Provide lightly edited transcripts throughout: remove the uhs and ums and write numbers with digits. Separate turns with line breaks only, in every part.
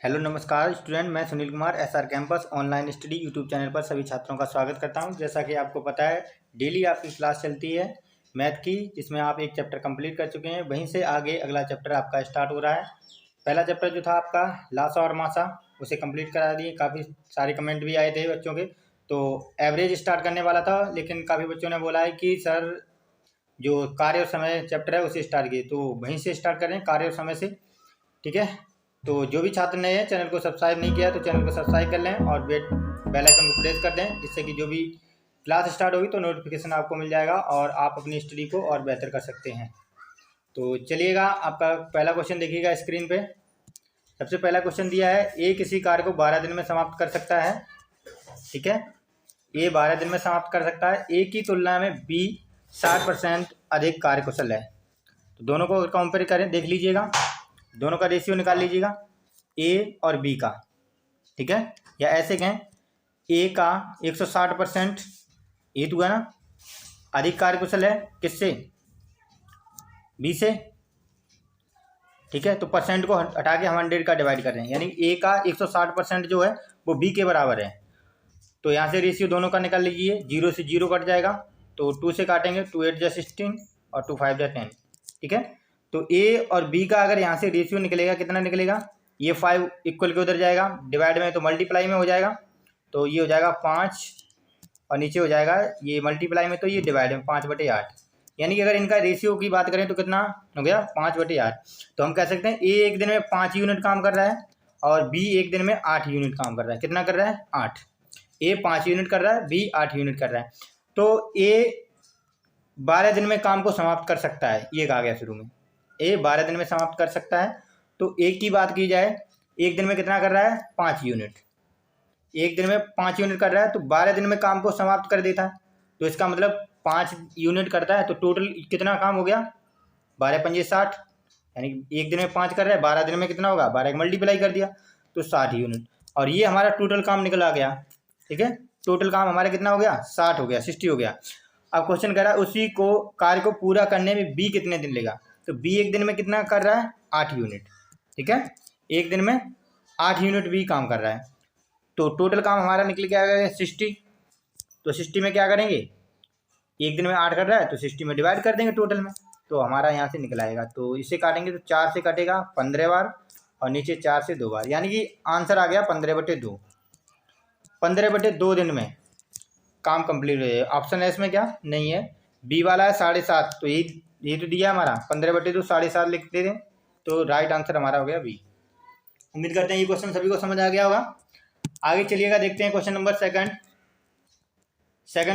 Hello नमस्कार student, मैं Sunil Kumar SR campus online study YouTube channel पर सभी छात्रों का स्वागत करता हूं। जैसा कि आपको पता है, डेली आपकी क्लास चलती है मैथ की, जिसमें आप एक चैप्टर कंप्लीट कर चुके हैं। वहीं से आगे अगला चैप्टर आपका स्टार्ट हो रहा है। पहला चैप्टर जो था आपका लासा और मासा, उसे कंप्लीट करा दिए। काफ़ी सारे कमेंट भी आए थे बच्चों के। तो एवरेज स्टार्ट करने वाला था, लेकिन काफ़ी बच्चों ने बोला है कि सर जो कार्य और समय चैप्टर है उसे स्टार्ट किए, तो वहीं से स्टार्ट करें कार्य और समय से। ठीक है, तो जो भी छात्र नए हैं, चैनल को सब्सक्राइब नहीं किया तो चैनल को सब्सक्राइब कर लें और बेल आइकन को प्रेस कर दें, जिससे कि जो भी क्लास स्टार्ट होगी तो नोटिफिकेशन आपको मिल जाएगा और आप अपनी स्टडी को और बेहतर कर सकते हैं। तो चलिएगा, आपका पहला क्वेश्चन देखिएगा स्क्रीन पे। सबसे पहला क्वेश्चन दिया है, ए किसी कार्य को 12 दिन में समाप्त कर सकता है। ठीक है, ए 12 दिन में समाप्त कर सकता है। ए की तुलना में बी 60% अधिक कार्यकुशल है। तो दोनों को कंपेयर करें, देख लीजिएगा, दोनों का रेशियो निकाल लीजिएगा, ए और बी का। ठीक है, या ऐसे कहें, ए का 160% ए तो है ना, अधिक कार्यकुशल है किससे, बी से। ठीक है, तो परसेंट को हटा के हम 100 का डिवाइड कर रहे हैं, यानी ए का 160% जो है वो बी के बराबर है। तो यहाँ से रेशियो दोनों का निकाल लीजिए, 0 से 0 कट जाएगा, तो 2 से काटेंगे, 2 8 जा 16 और 2 5 जा 10। ठीक है, तो ए और बी का अगर यहाँ से रेशियो निकलेगा, कितना निकलेगा, ये 5 इक्वल के उधर जाएगा, डिवाइड में तो मल्टीप्लाई में हो जाएगा, तो ये हो जाएगा 5 और नीचे हो जाएगा ये मल्टीप्लाई में, तो ये डिवाइड में 5/8। यानी कि अगर इनका रेशियो की बात करें तो कितना हो गया, 5/8। तो हम कह सकते हैं ए एक दिन में 5 यूनिट काम कर रहा है और बी एक दिन में 8 यूनिट काम कर रहा है। कितना कर रहा है, 8। ए 5 यूनिट कर रहा है, बी 8 यूनिट कर रहा है। तो ए 12 दिन में काम को समाप्त कर सकता है, ये कहा गया शुरू में, ए 12 दिन में समाप्त कर सकता है। तो एक की बात की जाए, एक दिन में कितना कर रहा है, 5 यूनिट। एक दिन में 5 यूनिट कर रहा है, तो 12 दिन में काम को समाप्त कर देता है। तो इसका मतलब 5 यूनिट करता है, तो टोटल कितना काम हो गया, 12 पंजे 60। यानी एक दिन में 5 कर रहा है, 12 दिन में कितना होगा, 12 मल्टीप्लाई कर दिया तो 60 यूनिट। और ये हमारा टोटल काम निकल आ गया। ठीक है, टोटल काम हमारा कितना हो गया, 60 हो गया, 60 हो गया। अब क्वेश्चन कह रहा है उसी को कार्य को पूरा करने में बी कितने दिन लेगा। तो बी एक दिन में कितना कर रहा है, 8 यूनिट। ठीक है, एक दिन में 8 यूनिट बी काम कर रहा है। तो टोटल काम हमारा निकल के आ गया 60। तो 60 में क्या करेंगे, एक दिन में 8 कर रहा है तो 60 में डिवाइड कर देंगे टोटल में, तो हमारा यहाँ से निकल आएगा। तो इसे काटेंगे तो 4 से कटेगा 15 बार और नीचे 4 से 2 बार, यानी कि आंसर आ गया 15/2। 15/2 दिन में काम कंप्लीट हो जाएगा। ऑप्शन है इसमें क्या नहीं है, बी वाला है 7.5, तो ये तो दिया हमारा 15/2 7.5 लिखते थे, तो राइट आंसर हमारा हो गया बी। उम्मीद करते हैं ये क्वेश्चन सभी को समझ आ गया होगा। आगे चलिएगा, देखते हैं क्वेश्चन नंबर सेकंड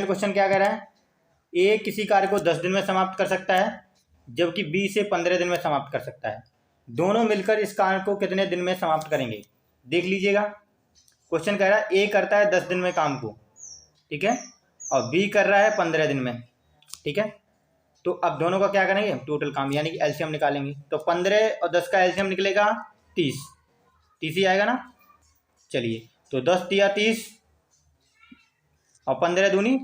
क्वेश्चन क्या कह रहा है, ए किसी कार्य को 10 दिन में समाप्त कर सकता है, जबकि बी से 15 दिन में समाप्त कर सकता है। दोनों मिलकर इस कार्य को कितने दिन में समाप्त करेंगे, देख लीजिएगा। क्वेश्चन कह रहा है ए करता है 10 दिन में काम को, ठीक है, और बी कर रहा है 15 दिन में। ठीक है, तो अब दोनों का क्या करेंगे, टोटल काम, यानी कि एलसीएम निकालेंगे। तो 15 और 10 का एलसीएम निकलेगा 30 ही आएगा ना। चलिए, तो 10 दिया 30 और 15 दूनी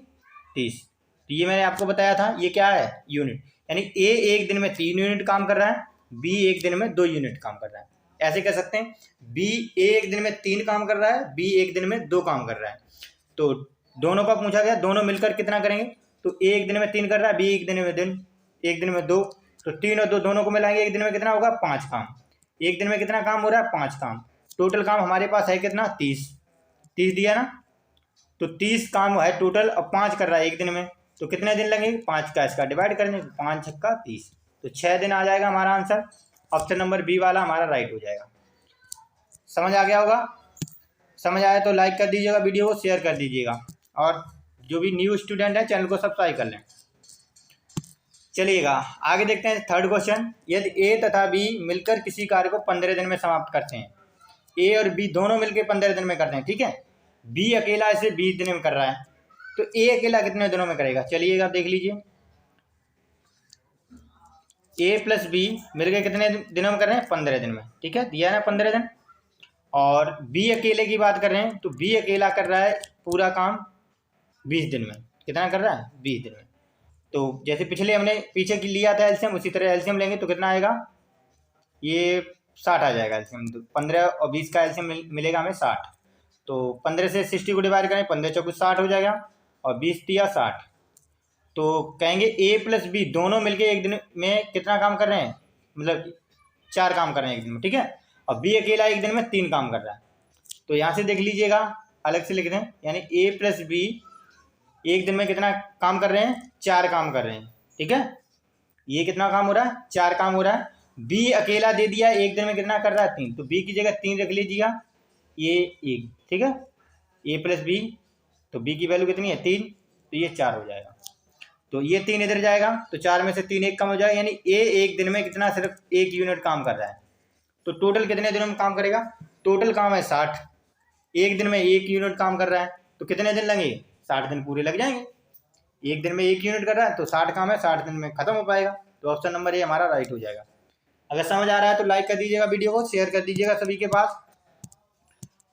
30। तो ये मैंने आपको बताया था, ये क्या है, यूनिट। यानी ए एक दिन में 3 यूनिट काम कर रहा है, बी एक दिन में 2 यूनिट काम कर रहा है। ऐसे कह सकते हैं, बी एक दिन में 3 काम कर रहा है, बी एक दिन में 2 काम कर रहा है। तो दोनों का पूछा गया, दोनों मिलकर कितना करेंगे। तो ए एक दिन में 3 कर रहा है, बी एक दिन में 2, तो 3 और 2 दोनों को मिलाएंगे, एक दिन में कितना होगा, 5 काम। एक दिन में कितना काम हो रहा है, 5 काम। टोटल काम हमारे पास है कितना, 30 दिया ना। तो 30 काम है टोटल, और 5 कर रहा है एक दिन में, तो कितने दिन लगेंगे, 5 का इसका डिवाइड करने, 5 छक्का 30, तो 6 दिन आ जाएगा हमारा आंसर। ऑप्शन नंबर बी वाला हमारा राइट हो जाएगा। समझ आ गया होगा, समझ आया तो लाइक कर दीजिएगा, वीडियो को शेयर कर दीजिएगा, और जो भी न्यू स्टूडेंट है चैनल को सब्सक्राइब कर लें। चलिएगा आगे देखते हैं थर्ड क्वेश्चन। यदि ए तथा बी मिलकर किसी कार्य को 15 दिन में समाप्त करते हैं, ए और बी दोनों मिलकर 15 दिन में करते हैं, ठीक है, बी अकेला इसे 20 दिन में कर रहा है, तो ए अकेला कितने दिनों में करेगा। चलिएगा देख लीजिए, ए प्लस बी मिलकर कितने दिनों में कर रहे हैं, 15 दिन में। ठीक है, दिया ना 15 दिन। और बी अकेले की बात कर रहे हैं, तो बी अकेला कर रहा है पूरा काम 20 दिन में। कितना कर रहा है, 20 दिन में। तो जैसे पिछले हमने पीछे की लिया था एलसीएम, उसी तरह एलसीएम लेंगे तो कितना आएगा, ये 60 आ जाएगा एल्सियम। तो 15 और 20 का एल्सियम मिलेगा हमें 60। तो 15 से 60 को डिवाइड करें, 15 चौके 60 हो जाएगा और 20 दिया 60। तो कहेंगे ए प्लस बी दोनों मिलके एक दिन में कितना काम कर रहे हैं, मतलब 4 काम कर रहे हैं एक दिन में, ठीक है। और बी अकेला एक दिन में 3 काम कर रहा है। तो यहाँ से देख लीजिएगा, अलग से लिख दें, यानी ए प्लस बी एक दिन में कितना काम कर रहे हैं, 4 काम कर रहे हैं, ठीक है। ये कितना काम हो रहा है, 4 काम हो रहा है। बी अकेला दे दिया एक दिन में कितना कर रहा है, 3। तो बी की जगह 3 रख लीजिएगा, ये 1, ठीक है। ए प्लस बी, तो बी की वैल्यू कितनी है 3, तो ये 4 हो जाएगा। तो ये 3 इधर जाएगा, तो 4 में से 3 1 कम हो जाएगा, यानी ए एक दिन में कितना, सिर्फ 1 यूनिट काम कर रहा है। तो टोटल कितने दिनों में काम करेगा, टोटल काम है 60, एक दिन में 1 यूनिट काम कर रहा है, तो कितने दिन लगेंगे, 60 दिन पूरे लग जाएंगे। एक दिन में 1 यूनिट कर रहा है तो 60 काम है, 60 दिन में खत्म हो पाएगा। तो ऑप्शन नंबर ए हमारा राइट हो जाएगा। अगर समझ आ रहा है तो लाइक कर दीजिएगा, वीडियो को शेयर कर दीजिएगा सभी के पास।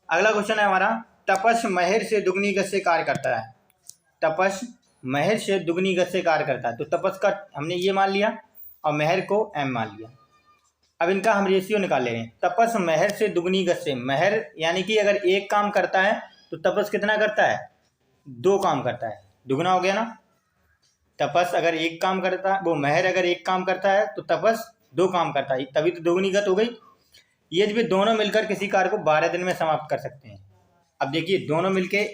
अगला क्वेश्चन है हमारा, तपस महर से दुगनी गति से कार्य करता है। तपस महर से दुगनी गति से कार्य करता है। तो तपस का हमने ये मान लिया और महर को एम मान लिया। अब इनका हम रेशियो निकाल ले रहे हैं। तपस महर से दुगनी गति से, महर यानी कि अगर 1 काम करता है तो तपस कितना करता है, 2 काम करता है, दुगना हो गया ना। तपस अगर 1 काम करता है, वो महर अगर 1 काम करता है तो तपस 2 काम करता है, तभी तो दोगुनी गति हो गई। ये भी दोनों मिलकर किसी कार्य को 12 दिन में समाप्त कर सकते हैं। अब देखिए, दोनों मिलके,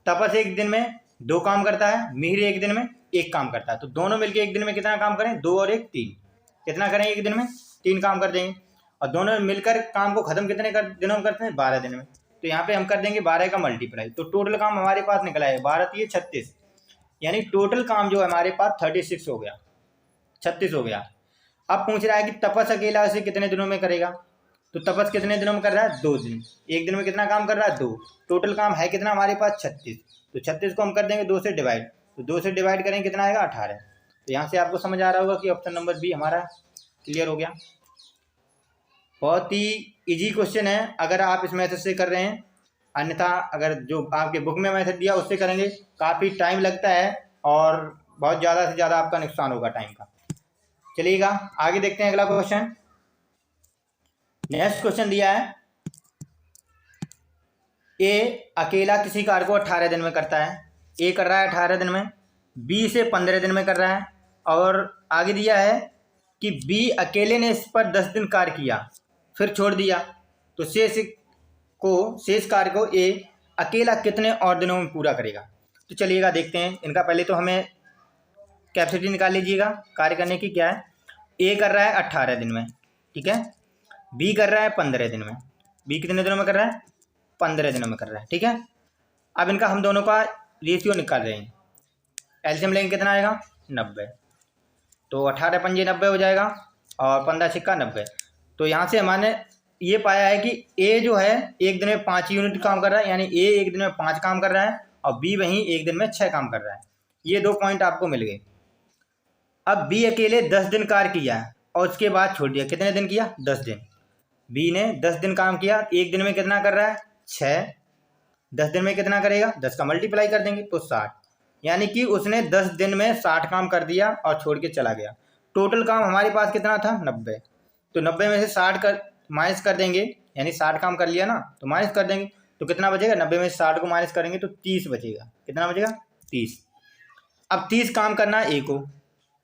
तपस एक दिन में 2 काम करता है, मिहिर एक दिन में 1 काम करता है। तो दोनों मिलके एक दिन में कितना काम करें, 2 और 1 3, कितना करें एक दिन में, 3 काम कर देंगे। और दोनों मिलकर काम को खत्म कितने दिनों में करते हैं, 12 दिन में। तो यहाँ पे हम कर देंगे 12 का मल्टीप्लाई। तो टोटल काम हमारे पास निकला है 12 3 36, यानी टोटल काम जो है हमारे पास 36 हो गया, 36 हो गया। अब पूछ रहा है कि तपस अकेला इसे कितने दिनों में करेगा। तो तपस कितने दिनों में कर रहा है, 2 दिन। एक दिन में कितना काम कर रहा है, 2। टोटल काम है कितना हमारे पास 36। तो 36 को हम कर देंगे 2 से डिवाइड, तो 2 से डिवाइड करेंगे कितना आएगा, 18। तो यहाँ से आपको समझ आ रहा होगा कि ऑप्शन नंबर बी हमारा क्लियर हो गया। बहुत ही इजी क्वेश्चन है अगर आप इस मेथड से कर रहे हैं, अन्यथा अगर जो आपके बुक में मेथड दिया उससे करेंगे काफ़ी टाइम लगता है और बहुत ज़्यादा से ज़्यादा आपका नुकसान होगा टाइम का। चलिएगा आगे देखते हैं अगला क्वेश्चन। नेक्स्ट क्वेश्चन दिया है, ए अकेला किसी कार्य को 18 दिन में करता है। ए कर रहा है 18 दिन में, बी से 15 दिन में कर रहा है। और आगे दिया है कि बी अकेले ने इस पर 10 दिन कार्य किया फिर छोड़ दिया, तो शेष कार्य को ए अकेला कितने और दिनों में पूरा करेगा। तो चलिएगा देखते हैं इनका। पहले तो हमें कैपेसिटी निकाल लीजिएगा कार्य करने की। क्या है, ए कर रहा है 18 दिन में, ठीक है। बी कर रहा है 15 दिन में। बी कितने दिनों में कर रहा है, 15 दिनों में कर रहा है, ठीक है। अब इनका हम दोनों का रेशियो निकाल रहे हैं। एलसीएम लेंगे कितना आएगा, 90। तो 18 पंजे 90 हो जाएगा और 15 सिक्का 90। तो यहाँ से हमारे ये पाया है कि ए जो है एक दिन में 5 यूनिट काम कर रहा है, यानी ए एक दिन में 5 काम कर रहा है और बी वहीं एक दिन में 6 काम कर रहा है। ये 2 पॉइंट आपको मिल गए। अब बी अकेले 10 दिन कार्य किया और उसके बाद छोड़ दिया। कितने दिन किया, 10 दिन। बी ने 10 दिन काम किया, एक दिन में कितना कर रहा है, 6। 10 दिन में कितना करेगा, 10 का मल्टीप्लाई कर देंगे तो 60, यानी कि उसने 10 दिन में 60 काम कर दिया और छोड़ के चला गया। टोटल काम हमारे पास कितना था, 90। तो 90 में से 60 कर माइनस कर देंगे, यानी 60 काम कर लिया ना, तो माइनस कर देंगे तो कितना बचेगा, 90 में से 60 को माइनस करेंगे तो 30 बचेगा। कितना बचेगा, 30। अब 30 काम करना है ए को,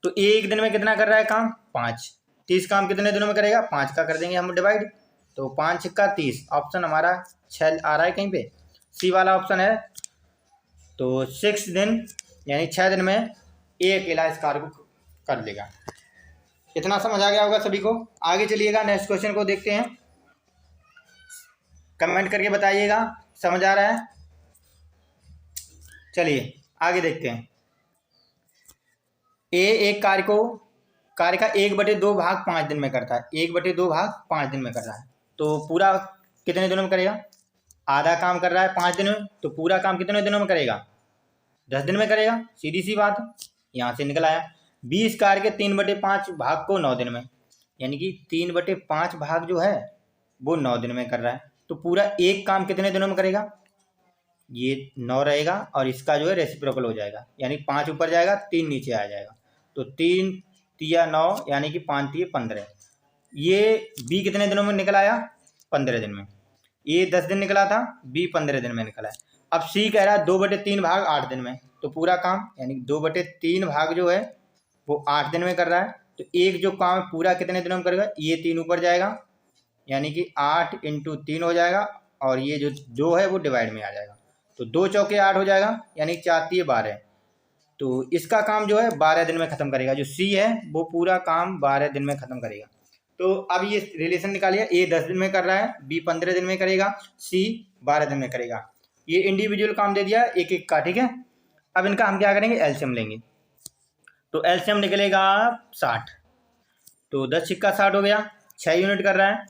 तो ए एक दिन में कितना कर रहा है काम, 5। 30 काम कितने दिनों में करेगा, 5 का कर देंगे हम डिवाइड, तो 5 6 30। ऑप्शन हमारा 6 आ रहा है कहीं पे, सी वाला ऑप्शन है। तो 6 दिन यानी 6 दिन में ए अकेला इस कार्य को कर लेगा। इतना समझ आ गया होगा सभी को। आगे चलिएगा, नेक्स्ट क्वेश्चन को देखते हैं। कमेंट करके बताइएगा समझ आ रहा है। चलिए आगे देखते हैं। ए एक कार्य का 1/2 भाग 5 दिन में करता है। 1/2 भाग 5 दिन में कर रहा है, तो पूरा कितने दिनों में करेगा, आधा काम कर रहा है 5 दिन में, तो पूरा काम कितने दिनों में करेगा, 10 दिन में करेगा। सीधी सी बात है, यहाँ से निकल आया। 20 कार्य के 3/5 भाग को 9 दिन में, यानी कि 3/5 भाग जो है वो 9 दिन में कर रहा है। तो पूरा एक काम कितने दिनों में करेगा, ये 9 रहेगा और इसका जो है रेसिप्रोकल हो जाएगा, यानी 5 ऊपर जाएगा 3 नीचे आ जाएगा। तो 3 तिया 9 यानी कि 5 तिया 15। ये बी कितने दिनों में निकल आया? 15 दिन में। ए 10 दिन निकला था, बी 15 दिन में निकला है। अब सी कह रहा है 2/3 भाग 8 दिन में, तो पूरा काम यानी 2/3 भाग जो है वो 8 दिन में कर रहा है। तो एक जो काम है पूरा कितने दिनों में करेगा? ये 3 ऊपर जाएगा यानी कि 8 × 3 हो जाएगा, और ये जो 2 है वो डिवाइड में आ जाएगा, तो 2 चौके 8 हो जाएगा यानी 4 × 12। तो इसका काम जो है 12 दिन में ख़त्म करेगा। जो सी है वो पूरा काम 12 दिन में ख़त्म करेगा। तो अब ये रिलेशन निकालिए, ए 10 दिन में कर रहा है, बी 15 दिन में करेगा, सी 12 दिन में करेगा। ये इंडिविजुअल काम दे दिया एक एक का, ठीक है। अब इनका हम क्या करेंगे? एलसीएम लेंगे। तो एलसीएम निकलेगा 60। तो 10 सिक्का 60 हो गया, 6 यूनिट कर रहा है,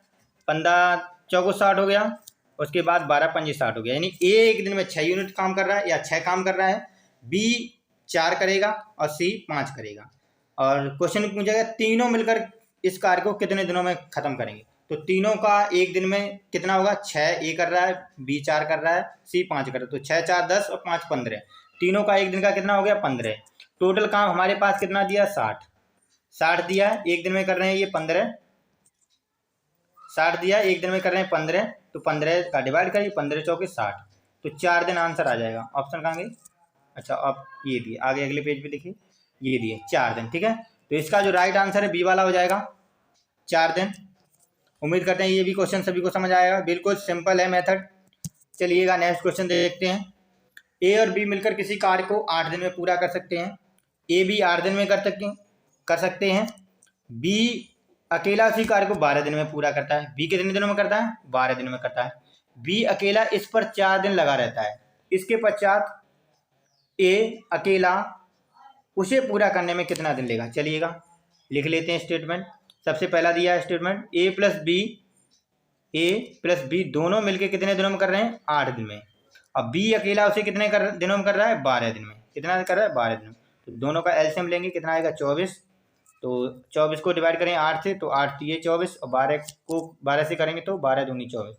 15 चौको 60 हो गया, उसके बाद 12 पंजे 60 हो गया, यानी ए एक दिन में 6 यूनिट काम कर रहा है या 6 काम कर रहा है, बी 4 करेगा और सी 5 करेगा। और क्वेश्चन पूछेगा तीनों मिलकर इस कार्य को कितने दिनों में ख़त्म करेंगे? तो तीनों का एक दिन में कितना होगा? 6 ए कर रहा है, बी 4 कर रहा है, सी 5 कर रहा है, तो 6 4 10 और 5 15। तीनों का एक दिन का कितना हो गया? 15। टोटल काम हमारे पास कितना दिया? 60 दिया है, एक दिन में कर रहे हैं ये 15। 60 दिया, एक दिन में कर रहे हैं 15, तो 15 का डिवाइड करिए, 15 चौके 60, तो 4 दिन आंसर आ जाएगा। ऑप्शन कहाँ गए? अच्छा, अब ये दिए, आगे अगले पेज पे देखिए, ये दिए 4 दिन, ठीक है। तो इसका जो राइट आंसर है बी वाला हो जाएगा 4 दिन। उम्मीद करते हैं ये भी क्वेश्चन सभी को समझ आएगा, बिल्कुल सिंपल है मेथड। चलिएगा नेक्स्ट क्वेश्चन देखते हैं। ए और बी मिलकर किसी कार्य को 8 दिन में पूरा कर सकते हैं। ए बी 8 दिन में कर सकते हैं। बी अकेला उसी कार्य को 12 दिन में पूरा करता है। बी कितने दिनों में करता है? 12 दिन में करता है। बी अकेला इस पर 4 दिन लगा रहता है। इसके पश्चात ए अकेला उसे पूरा करने में कितना दिन लेगा? चलिएगा लिख लेते हैं स्टेटमेंट। सबसे पहला दिया है स्टेटमेंट, ए प्लस बी दोनों मिलकर कितने दिनों में कर रहे हैं? 8 दिन में। अब बी अकेला उसे कितने दिनों में कर रहा है? 12 दिन में। कितना कर रहा है? 12 दिन में। तो दोनों का एलसीएम लेंगे, कितना आएगा? 24। तो 24 को डिवाइड करें 8 से, तो 8 ये 24, और 12 को 12 से करेंगे तो 12 दूनी 24,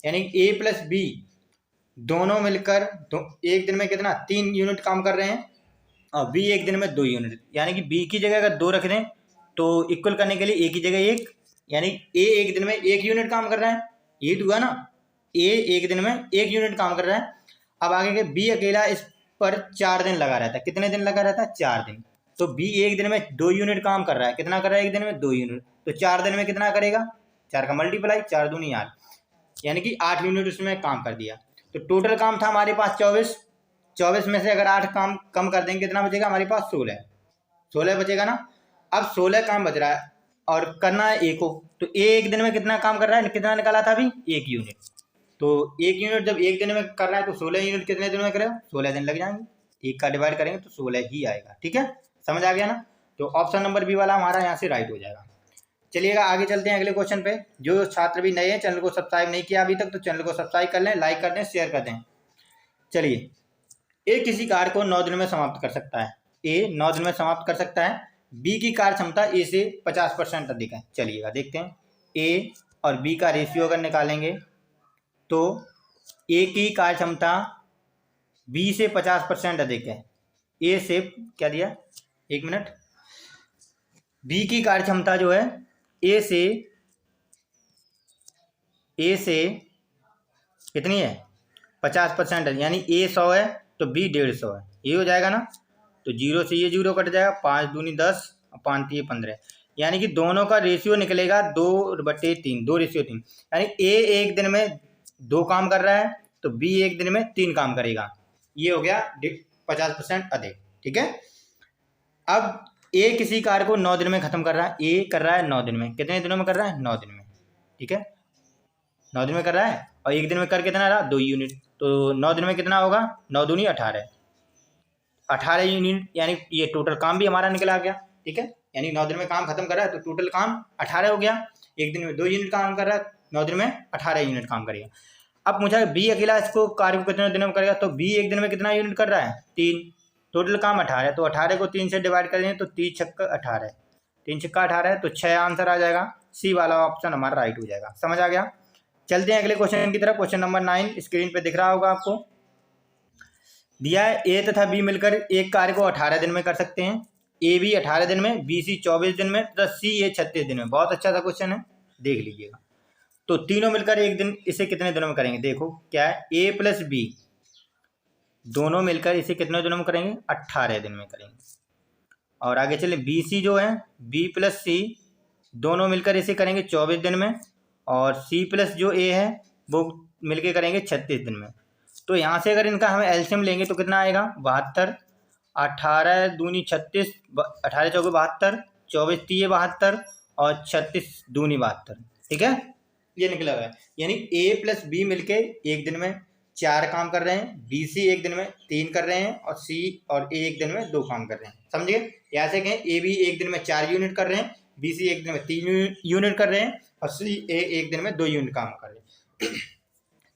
यानी ए प्लस बी दोनों मिलकर एक दिन में कितना? 3 यूनिट काम कर रहे हैं, और बी एक दिन में 2 यूनिट, यानी कि बी की जगह अगर 2 रख दें तो इक्वल करने के लिए ए की जगह 1, यानी ए एक दिन में 1 यूनिट काम कर रहा है। ये हुआ ना, ए एक दिन में 1 यूनिट काम कर रहा है। अब आगे के बी अकेला इस पर 4 दिन लगा रहता है। कितने दिन लगा रहता है? 4 दिन। तो बी एक दिन में 2 यूनिट काम कर रहा है। कितना कर रहा है एक दिन में? 2 यूनिट। तो 4 दिन में कितना करेगा? 4 का मल्टीप्लाई, 4 दूनी 8, यानी कि 8 यूनिट उसमें काम कर दिया। तो टोटल काम था हमारे पास 24 में से अगर 8 काम कम कर देंगे कितना बचेगा हमारे पास? 16 बचेगा ना। अब 16 काम बच रहा है और करना है ए को, तो ए एक दिन में कितना काम कर रहा है? कितना निकाला था अभी? 1 यूनिट। तो 1 यूनिट जब एक दिन में कर रहा है तो 16 यूनिट कितने दिन में करेगा? 16 दिन लग जाएंगे। 1 का डिवाइड करेंगे तो 16 ही आएगा, ठीक है। समझ आ गया ना। तो ऑप्शन नंबर बी वाला हमारा यहाँ से राइट हो जाएगा। चलिएगा आगे चलते हैं अगले क्वेश्चन पे। जो छात्र भी नए हैं, चैनल को सब्सक्राइब नहीं किया अभी तक, तो चैनल को सब्सक्राइब कर लें, लाइक कर दें, शेयर कर दें। चलिए, ए किसी कार्य को 9 दिन में समाप्त कर सकता है। ए 9 दिन में समाप्त कर सकता है। बी की कार्य क्षमता ए से 50% अधिक है। चलिएगा देखते हैं, ए और बी का रेशियो अगर निकालेंगे तो ए की कार्य क्षमता बी से 50% अधिक है। ए से क्या दिया? 1 मिनट। बी की कार्य क्षमता जो है ए से कितनी है? 50% है, यानी ए 100 है तो बी 150 है। ये हो जाएगा ना। तो 0 से ये 0 कट जाएगा, 5 दूनी 10 और 5 3 15, यानी कि दोनों का रेशियो निकलेगा 2/3, 2:3, यानी ए एक दिन में 2 काम कर रहा है तो बी एक दिन में 3 काम करेगा। ये हो गया 50% अधिक, ठीक है। अब ए किसी कार्य को 9 दिन में खत्म कर रहा है। ए कर रहा है 9 दिन में। कितने दिनों में कर रहा है? 9 दिन में, ठीक है। 9 दिन में कर रहा है और एक दिन में कर कितना रहा? 2 यूनिट। तो 9 दिन में कितना होगा? 9 दूनी 18, 18 यूनिट, यानी ये टोटल काम भी हमारा निकल आ गया, ठीक है। यानी 9 दिन में काम खत्म कर रहा है तो टोटल काम 18 हो गया। एक दिन में 2 यूनिट काम कर रहा है, 9 दिन में 18 यूनिट काम करेगा। अब मुझे बी अकेला इसको कार्य को कितने दिनों में करेगा? तो बी एक दिन में कितना यूनिट कर रहा है? 3। टोटल काम 18, तो 18 को 3 से डिवाइड करें तो 3 छक्का 18, 3 छक्का 18, तो 6 आंसर आ जाएगा। सी वाला ऑप्शन हमारा राइट हो जाएगा। समझ आ गया। चलते हैं अगले क्वेश्चन की तरफ। क्वेश्चन नंबर 9 स्क्रीन पे दिख रहा होगा आपको। दिया है ए तथा बी मिलकर एक कार्य को 18 दिन में कर सकते हैं। ए बी 18 दिन में, बी सी 24 दिन में, तथा सी ए 36 दिन में। बहुत अच्छा सा क्वेश्चन है, देख लीजिएगा। तो तीनों मिलकर एक दिन इसे कितने दिनों में करेंगे? देखो क्या है, ए प्लस बी दोनों मिलकर इसे कितने दिनों में करेंगे? 18 दिन में करेंगे। और आगे चले, बी सी जो है, बी प्लस सी दोनों मिलकर इसे करेंगे 24 दिन में, और सी प्लस जो ए है वो मिलके करेंगे 36 दिन में। तो यहाँ से अगर इनका हम एलसीएम लेंगे तो कितना आएगा? 72, 18 दूनी 36, 18 चौके 72, 24 तीये 72, और 36 दूनी 72। ठीक है, ये निकला हुआ है। यानी ए प्लस बी मिलके एक दिन में 4 काम कर रहे हैं, बी सी एक दिन में 3 कर रहे हैं, और सी और ए एक दिन में 2 काम कर रहे हैं। समझिए, यहाँ से कहें ए बी एक दिन में 4 यूनिट कर रहे हैं, बी सी एक दिन में 3 यूनिट कर रहे हैं, और सी ए एक दिन में 2 यूनिट काम कर रहे हैं।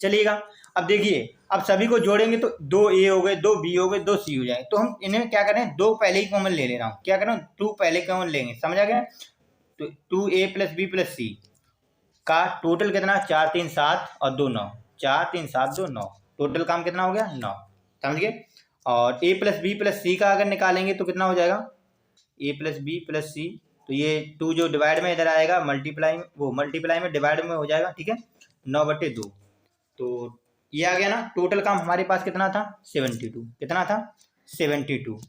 चलिएगा, अब देखिए, अब सभी को जोड़ेंगे तो 2 ए हो गए, 2 बी हो गए, 2 सी हो जाएंगे। तो हम इन्हें क्या करें, 2 पहले ही कॉमन ले रहा हूँ। क्या करें, 2 पहले कॉमन लेंगे। समझ आ गया? तो 2a प्लस बी प्लस सी का टोटल कितना? 4 3 7 और 2 9, 4 3 7 2 9, टोटल काम कितना हो गया? 9। समझ गए? और a प्लस बी प्लस सी का अगर निकालेंगे तो कितना हो जाएगा? a प्लस बी प्लस सी, तो ये 2 जो डिवाइड में इधर आएगा, मल्टीप्लाई में डिवाइड में हो जाएगा। ठीक है, 9/2। तो ये आ गया ना। टोटल काम हमारे पास कितना था? 72। कितना था? 72।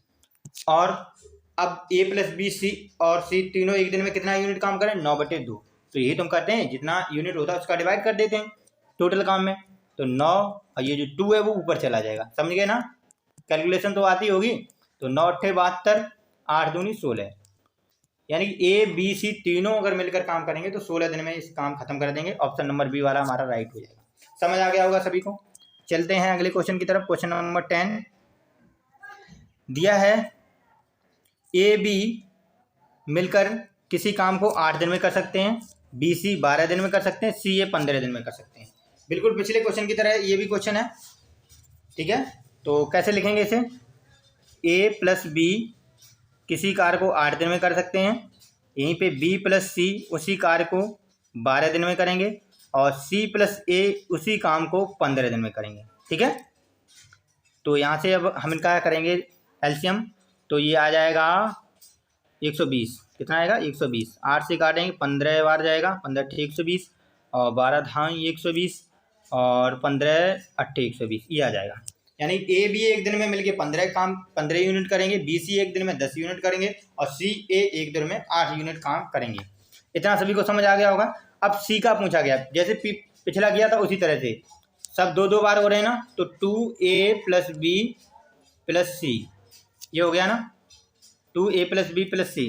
और अब a प्लस बी सी और सी तीनों एक दिन में कितना यूनिट काम करें? 9/2। तो यही तुम करते हैं, जितना यूनिट होता है उसका डिवाइड कर देते हैं टोटल काम में। तो 9 और ये जो 2 है वो ऊपर चला जाएगा। समझ गए ना? कैलकुलेशन तो आती होगी। तो 9 8 72, 8 दूनी 16। यानी कि ए बी सी तीनों अगर मिलकर काम करेंगे तो 16 दिन में इस काम खत्म कर देंगे। ऑप्शन नंबर बी वाला हमारा राइट हो जाएगा। समझ आ गया होगा सभी को। चलते हैं अगले क्वेश्चन की तरफ। क्वेश्चन नंबर 10 दिया है, ए बी मिलकर किसी काम को 8 दिन में कर सकते हैं, बी सी 12 दिन में कर सकते हैं, सी ए 15 दिन में कर सकते हैं। बिल्कुल पिछले क्वेश्चन की तरह ये भी क्वेश्चन है। ठीक है, तो कैसे लिखेंगे इसे? ए प्लस बी किसी कार्य को 8 दिन में कर सकते हैं, यहीं पे बी प्लस सी उसी कार्य को 12 दिन में करेंगे, और सी प्लस ए उसी काम को 15 दिन में करेंगे। ठीक है, तो यहाँ से अब हम इनका करेंगे एलसीएम। तो ये आ जाएगा 120। कितना आएगा? 120। 8 से काटेंगे 15 बार जाएगा, 15 × 120, और 12 धाम 120, और 15 × 120, ये आ जाएगा। यानी ए बी एक दिन में मिलके 15 यूनिट करेंगे, बी सी एक दिन में 10 यूनिट करेंगे, और सी ए एक दिन में 8 यूनिट काम करेंगे। इतना सभी को समझ आ गया होगा। अब सी का पूछा गया, जैसे पिछला किया था उसी तरह से सब 2 बार हो रहे हैं ना। तो 2a प्लस बी प्लस सी, ये हो गया ना, 2a प्लस बी प्लस सी।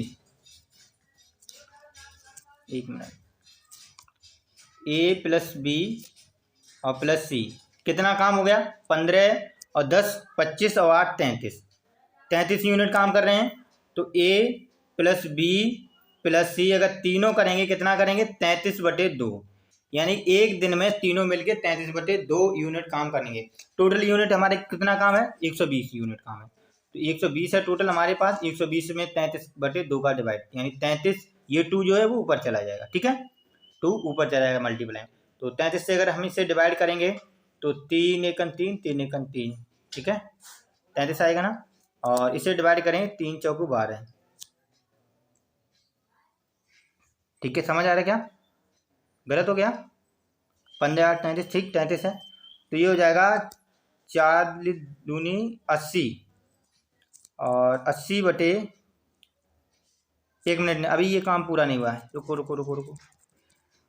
एक मिनट, a प्लस बी और प्लस सी, कितना काम हो गया? 15 और 10 25 और 8 33 यूनिट काम कर रहे हैं। तो a प्लस बी प्लस सी अगर तीनों करेंगे कितना करेंगे? 33/2। यानी एक दिन में तीनों मिलके 33/2 यूनिट काम करेंगे। टोटल यूनिट हमारे कितना काम है? 120 यूनिट काम है। तो 120 है टोटल हमारे पास। 120 में 33/2 का डिवाइड, यानी 33, ये 2 जो है वो ऊपर चला जाएगा। ठीक है, 2 ऊपर चला जाएगा मल्टीप्लाई। तो 33 से अगर हम इसे डिवाइड करेंगे तो 3 × 3, 3 × 3, ठीक है, 33 आएगा ना। और इसे डिवाइड करेंगे 3 × 4 = 12। ठीक है, समझ आ रहा है? क्या गलत हो गया? 15 8 33, ठीक 33 है। तो ये हो जाएगा 4 दूनी 80, और 80/, एक मिनट, अभी ये काम पूरा नहीं हुआ है। रुको रुको रुको रुको,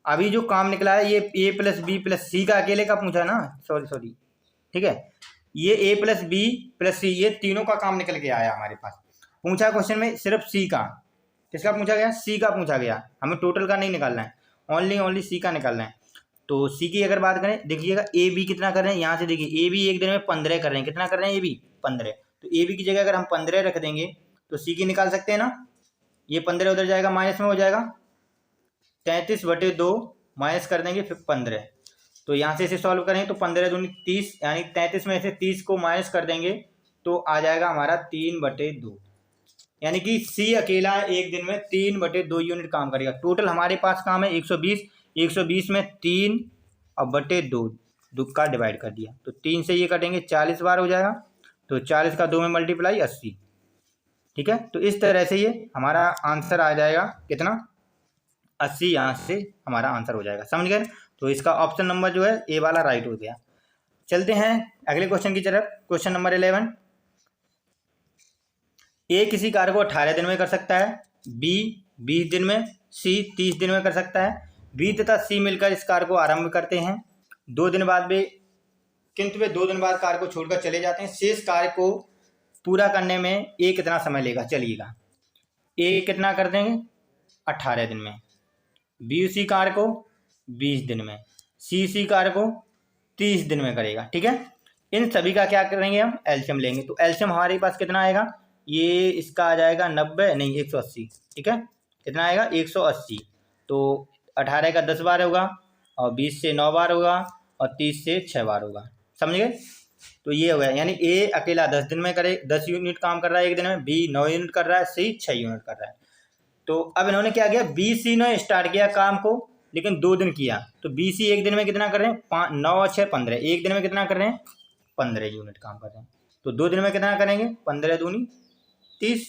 अभी जो काम निकला है ये a प्लस बी प्लस सी का अकेले का पूछा ना, सॉरी। ठीक है, ये a प्लस बी प्लस सी, ये तीनों का काम निकल के आया हमारे पास। पूछा क्वेश्चन में सिर्फ सी का। किसका पूछा गया? सी का पूछा गया। हमें टोटल का नहीं निकालना है, ओनली सी का निकालना है। तो सी की अगर बात करें, देखिएगा ए बी कितना कर रहे हैं। यहाँ से देखिए ए बी एक दिन में 15 कर रहे हैं। कितना कर रहे हैं? A B 15। तो ए बी की जगह अगर हम 15 रख देंगे तो सी की निकाल सकते हैं ना। ये 15 उधर जाएगा, माइनस में हो जाएगा, 33/2 माइनस कर देंगे फिर 15। तो यहाँ से इसे सॉल्व करें तो 15 दूनी 30, यानी 33 में से 30 को माइनस कर देंगे तो आ जाएगा हमारा 3/2। यानी कि सी अकेला एक दिन में 3/2 यूनिट काम करेगा। टोटल हमारे पास काम है 120। 120 में 3 और 2 का डिवाइड कर दिया, तो 3 से ये कटेंगे 40 बार हो जाएगा। तो 40 का 2 में मल्टीप्लाई 80। ठीक है। तो इस तरह से ये हमारा आंसर आ जाएगा कितना, 80 यहाँ से हमारा आंसर हो जाएगा, समझ गए। तो इसका ऑप्शन नंबर जो है ए वाला राइट हो गया। चलते हैं अगले क्वेश्चन की तरफ। क्वेश्चन नंबर 11, ए किसी कार्य को 18 दिन में कर सकता है, बी 20 दिन में, सी 30 दिन में कर सकता है। बी तथा सी मिलकर इस कार्य को आरंभ करते हैं, 2 दिन बाद किंतु वे 2 दिन बाद कार्य को छोड़कर चले जाते हैं। शेष कार्य को पूरा करने में ए कितना समय लेगा, चलिएगा ए कितना कर देंगे 18 दिन में, बी उसी कार्य को 20 दिन में, सी इसी कार्य को 30 दिन में करेगा, ठीक है। इन सभी का क्या करेंगे, हम एलसीएम लेंगे। तो एलसीएम हमारे पास कितना आएगा, ये इसका आ जाएगा 90 नहीं 180, ठीक है। कितना आएगा 180। तो 18 का 10 बार होगा और 20 से 9 बार होगा और 30 से 6 बार होगा, समझ गए। तो ये हो गया, यानी ए अकेला 10 दिन में करे, 10 यूनिट काम कर रहा है एक दिन में, बी 9 यूनिट कर रहा है, सी 6 यूनिट कर रहा है। तो अब इन्होंने क्या किया, बी सी ने स्टार्ट किया काम को लेकिन 2 दिन किया। तो बी सी एक दिन में कितना कर रहे हैं, 5 9 और 6 15, एक दिन में कितना कर रहे हैं 15 यूनिट काम कर रहे हैं। तो 2 दिन में कितना करेंगे, 15 दूनी 30,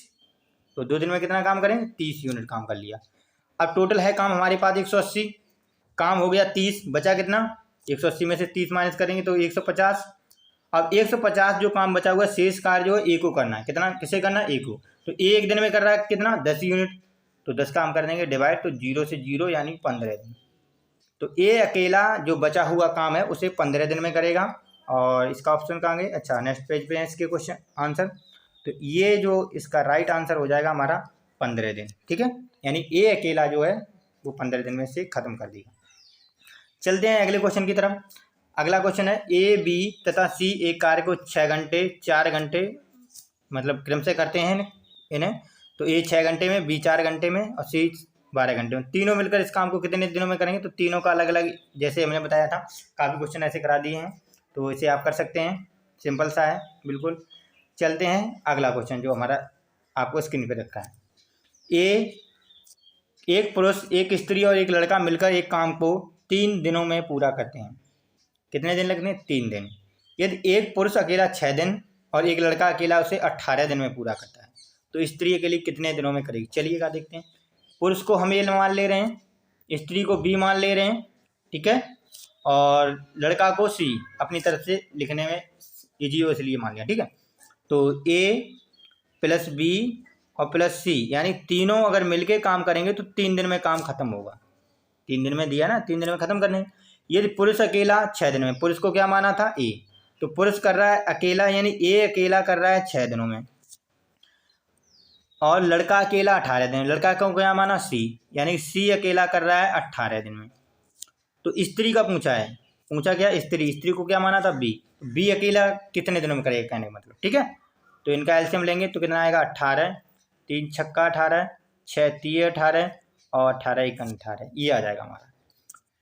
तो 2 दिन में कितना काम करेंगे 30 यूनिट काम कर लिया। अब टोटल है काम हमारे पास 180, काम हो गया 30, बचा कितना 180 में से 30 माइनस करेंगे तो 150। अब 150 जो काम बचा हुआ है, शेष कार्य जो है ए को करना है, कितना किसे करना है, ए को। तो ए एक दिन में कर रहा है कितना 10 यूनिट, तो 10 काम कर देंगे डिवाइड, तो 0 से 0 यानी 15 दिन। तो ए अकेला जो बचा हुआ काम है उसे 15 दिन में करेगा। और इसका ऑप्शन कहाँ गए, अच्छा नेक्स्ट पेज पे है इसके क्वेश्चन आंसर। तो ये जो इसका राइट आंसर हो जाएगा हमारा 15 दिन, ठीक है। यानी ए अकेला जो है वो 15 दिन में से खत्म कर देगा। चलते हैं अगले क्वेश्चन की तरफ। अगला क्वेश्चन है, ए बी तथा सी एक कार्य को 6 घंटे 4 घंटे मतलब क्रम से करते हैं इन्हें। तो ए 6 घंटे में, बी 4 घंटे में और सी 12 घंटे में। तीनों मिलकर इस काम को कितने दिनों में करेंगे, तो तीनों का अलग अलग, जैसे हमने बताया था काफ़ी क्वेश्चन ऐसे करा दिए हैं, तो इसे आप कर सकते हैं, सिंपल सा है बिल्कुल। चलते हैं अगला क्वेश्चन जो हमारा आपको स्क्रीन पर रखा है। एक पुरुष, एक स्त्री और एक लड़का मिलकर एक काम को 3 दिनों में पूरा करते हैं। कितने दिन लगते हैं, 3 दिन। यदि एक पुरुष अकेला 6 दिन और एक लड़का अकेला उसे 18 दिन में पूरा करता है, तो स्त्री के लिए कितने दिनों में करेगी, चलिएगा देखते हैं। पुरुष को हम ए मान ले रहे हैं, स्त्री को बी मान ले रहे हैं, ठीक है, और लड़का को सी अपनी तरफ से लिखने में ईजी हो इसलिए मान लिया, ठीक है। तो ए प्लस बी और प्लस सी यानी तीनों अगर मिलके काम करेंगे तो 3 दिन में काम खत्म होगा। 3 दिन में दिया ना, 3 दिन में खत्म करने। यदि पुरुष अकेला 6 दिन में, पुरुष को क्या माना था ए, तो पुरुष कर रहा है अकेला, यानी ए अकेला कर रहा है 6 दिनों में, और लड़का अकेला 18 दिन, लड़का को क्या माना सी, यानी सी अकेला कर रहा है 18 दिन में। तो स्त्री का पूछा है, पूछा क्या स्त्री, स्त्री को क्या माना था बी, बी अकेला कितने दिनों में करेगा कहने का मतलब, ठीक है। तो इनका एलसीएम लेंगे तो कितना आएगा 18, 3 छक्का 18, 6 तीय 18 और 18 1 18, ये आ जाएगा हमारा।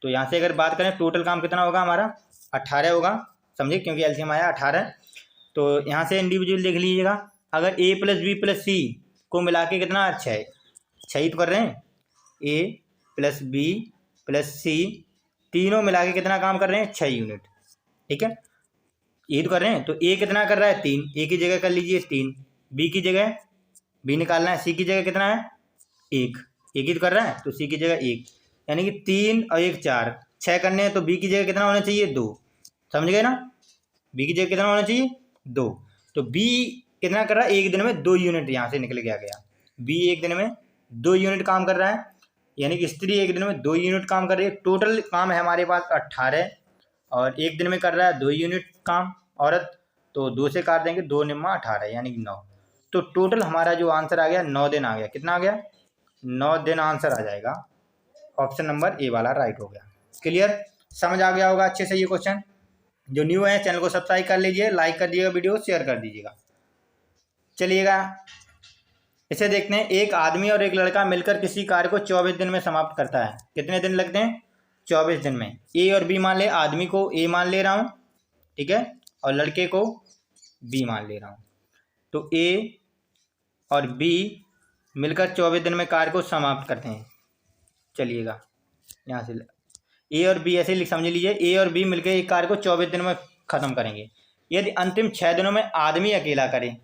तो यहाँ से अगर बात करें टोटल काम कितना होगा हमारा 18 होगा, समझिए क्योंकि एलसीएम आया 18। तो यहाँ से इंडिविजुअल देख लीजिएगा, अगर ए प्लस बी प्लस सी को मिला के कितना 6 ही तो कर रहे हैं, ए प्लस बी प्लस सी तीनों मिला के कितना काम कर रहे हैं 6 यूनिट, ठीक है, ये तो कर रहे हैं। तो ए कितना कर रहा है 3, ए की जगह कर लीजिए 3, बी की जगह बी निकालना है, सी की जगह कितना है 1, एक ही तो कर रहा है, तो सी की जगह 1, यानी कि 3 और 1 4, 6 करने हैं, तो बी की जगह कितना होना चाहिए 2, समझ गए ना, बी की जगह कितना होना चाहिए 2। तो बी कितना कर रहा है एक दिन में 2 यूनिट, यहाँ से निकल गया बी एक दिन में 2 यूनिट काम कर रहा है, यानी कि स्त्री एक दिन में 2 यूनिट काम कर रही है। टोटल काम है हमारे पास 18 और एक दिन में कर रहा है 2 यूनिट काम औरत, तो 2 से काट देंगे, 2 निम्मा 18 यानी कि 9। तो टोटल हमारा जो आंसर आ गया 9 दिन आ गया, कितना आ गया 9 दिन आंसर आ जाएगा। ऑप्शन नंबर ए वाला राइट हो गया। क्लियर, समझ आ गया होगा अच्छे से ये क्वेश्चन। जो न्यू है चैनल को सब्सक्राइब कर लीजिए, लाइक कर दीजिएगा, वीडियो शेयर कर दीजिएगा। चलिएगा इसे देखते हैं। एक आदमी और एक लड़का मिलकर किसी कार्य को 24 दिन में समाप्त करता है, कितने दिन लगते हैं 24 दिन में। ए और बी मान ले, आदमी को ए मान ले रहा हूँ, ठीक है, और लड़के को बी मान ले रहा हूँ। तो ए और बी मिलकर 24 दिन में कार्य को समाप्त करते हैं। चलिएगा यहाँ से ए और बी ऐसे लिख समझ लीजिए, ए और बी मिलकर एक कार्य को 24 दिन में ख़त्म करेंगे। यदि अंतिम 6 दिनों में आदमी अकेला करे,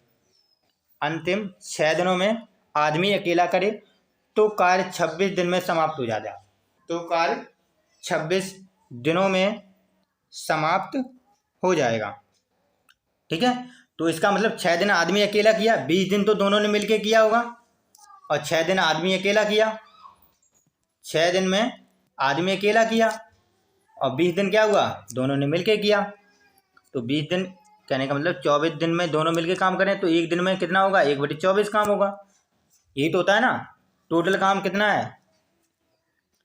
अंतिम 6 दिनों में आदमी अकेला करे तो कार्य 26 दिन में समाप्त हो जाता है। तो कार्य 26 दिनों में समाप्त हो जाएगा। ठीक है, तो इसका मतलब 6 दिन आदमी अकेला किया, 20 दिन तो दोनों ने मिलके किया होगा, और 6 दिन आदमी अकेला किया, 6 दिन में आदमी अकेला किया और 20 दिन क्या हुआ, दोनों ने मिलके किया। तो 20 दिन कहने का मतलब 24 दिन में दोनों मिलके काम करें तो एक दिन में कितना होगा, 1/24 काम होगा। यही तो होता है ना, टोटल काम कितना है,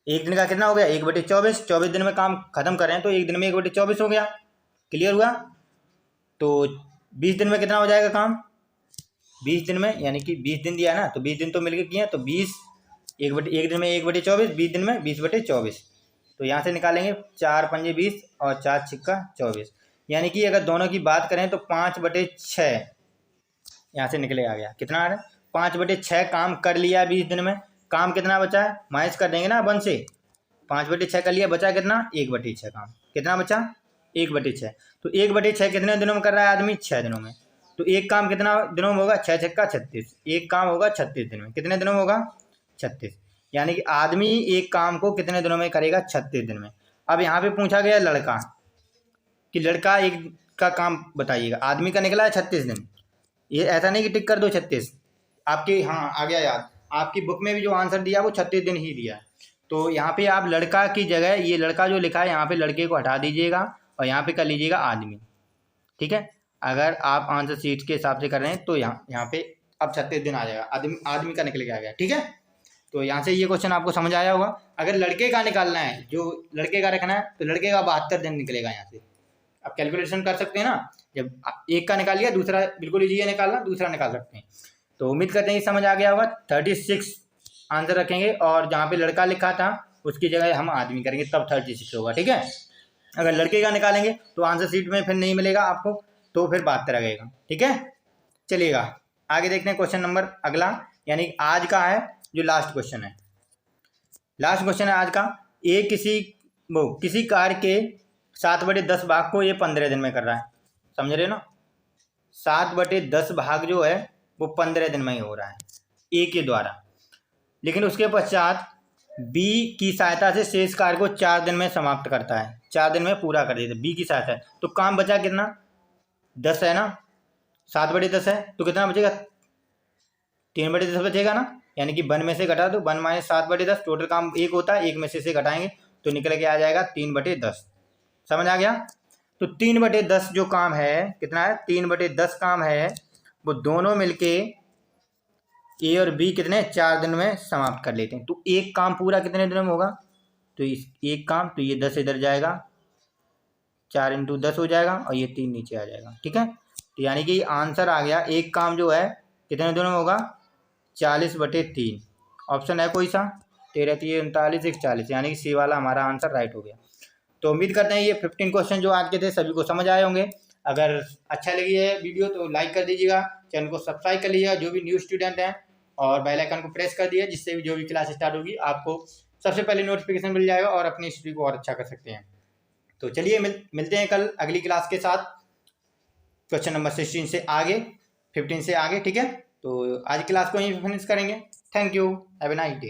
एक दिन का कितना हो गया, 1/24। 24 दिन में काम खत्म करें तो एक दिन में 1/24 हो गया। क्लियर हुआ। तो 20 दिन में कितना हो जाएगा काम, 20 दिन में, यानी कि 20 दिन दिया ना, तो 20 दिन तो मिलके किए, तो 20 एक दिन में 1/24, 20 दिन में 20/24। तो यहाँ से निकालेंगे 4 पंजे 20 और 4 छिक्का 24, यानी कि अगर दोनों की बात करें तो 5/6 यहाँ से निकले आ गया। कितना आ रहा है, 5/6 काम कर लिया 20 दिन में। काम कितना बचा है, माइनस कर देंगे ना 1 से, 5/6 कर लिया, बचा कितना, 1/6 काम। कितना बचा, 1/6। तो 1/6 कितने दिनों में कर रहा है आदमी, 6 दिनों में। तो एक काम कितना दिनों में होगा, 6 छक्का 36, एक काम होगा 36 दिन में। कितने दिनों में होगा, 36, यानी कि आदमी एक काम को कितने दिनों में करेगा, 36 दिन में। अब यहाँ पे पूछा गया लड़का कि लड़का एक का काम बताइएगा, आदमी का निकला है 36 दिन। ये ऐसा नहीं कि टिक कर दो 36, आपके, हाँ आ गया याद, आपकी बुक में भी जो आंसर दिया वो 36 दिन ही दिया है। तो यहाँ पे आप लड़का की जगह ये लड़का जो लिखा है यहाँ पे लड़के को हटा दीजिएगा और यहाँ पे कर लीजिएगा आदमी। ठीक है, अगर आप आंसर शीट के हिसाब से कर रहे हैं तो यहाँ पे अब 36 दिन आ जाएगा, आदमी का निकल के आ गया। ठीक है, तो यहाँ से ये क्वेश्चन आपको समझ आया होगा। अगर लड़के का निकालना है, जो लड़के का रखना है, तो लड़के का 72 दिन निकलेगा। यहाँ से आप कैलकुलेशन कर सकते हैं ना, जब एक का निकाल लिया दूसरा बिल्कुल ईजी है निकालना, दूसरा निकाल सकते हैं। तो उम्मीद करते हैं समझ आ गया होगा। 36 आंसर रखेंगे और जहाँ पे लड़का लिखा था उसकी जगह हम आदमी करेंगे, तब 36 होगा। ठीक है, अगर लड़के का निकालेंगे तो आंसर शीट में फिर नहीं मिलेगा आपको, तो फिर 72 रहेगा। ठीक है, चलिएगा आगे देखते हैं क्वेश्चन नंबर अगला, यानी आज का है जो लास्ट क्वेश्चन है। लास्ट क्वेश्चन है आज का, किसी कार्य के 7/10 भाग को ये 15 दिन में कर रहा है। समझ रहे हो ना, 7/10 भाग जो है वो 15 दिन में ही हो रहा है ए के द्वारा, लेकिन उसके पश्चात बी की सहायता से शेष कार्य को 4 दिन में समाप्त करता है, 4 दिन में पूरा कर देता है बी की सहायता है। तो काम बचा कितना, 10 है ना, 7/10 है तो कितना बचेगा, 3/10 बचेगा ना, यानी कि 1 में से घटा दो, 1 - 7/10, टोटल काम 1 होता है, 1 में से घटाएंगे तो निकल के आ जाएगा 3/10। समझ आ गया। तो 3/10 जो काम है कितना है, 3/10 काम है, वो दोनों मिलके ए और बी कितने, 4 दिन में समाप्त कर लेते हैं। तो एक काम पूरा कितने दिनों में होगा, तो इस एक काम, तो ये 10 इधर जाएगा, 4 × 10 हो जाएगा और ये 3 नीचे आ जाएगा। ठीक है, तो यानी कि आंसर आ गया, एक काम जो है कितने दिनों में होगा, 40/3। ऑप्शन है कोई सा, 13 × 3 = 39, 140, यानी कि सी वाला हमारा आंसर राइट हो गया। तो उम्मीद करते हैं ये 15 क्वेश्चन जो आज के थे सभी को समझ आए होंगे। अगर अच्छा लगी है वीडियो तो लाइक कर दीजिएगा, चैनल को सब्सक्राइब कर लीजिएगा जो भी न्यू स्टूडेंट हैं, और बेल आइकन को प्रेस कर दिए, जिससे भी जो भी क्लास स्टार्ट होगी आपको सबसे पहले नोटिफिकेशन मिल जाएगा और अपनी हिस्ट्री को और अच्छा कर सकते हैं। तो चलिए मिलते हैं कल अगली क्लास के साथ, क्वेश्चन नंबर 16 से आगे, 15 से आगे। ठीक है, तो आज क्लास को यहीं फिनिश करेंगे। Thank you, have a nice day.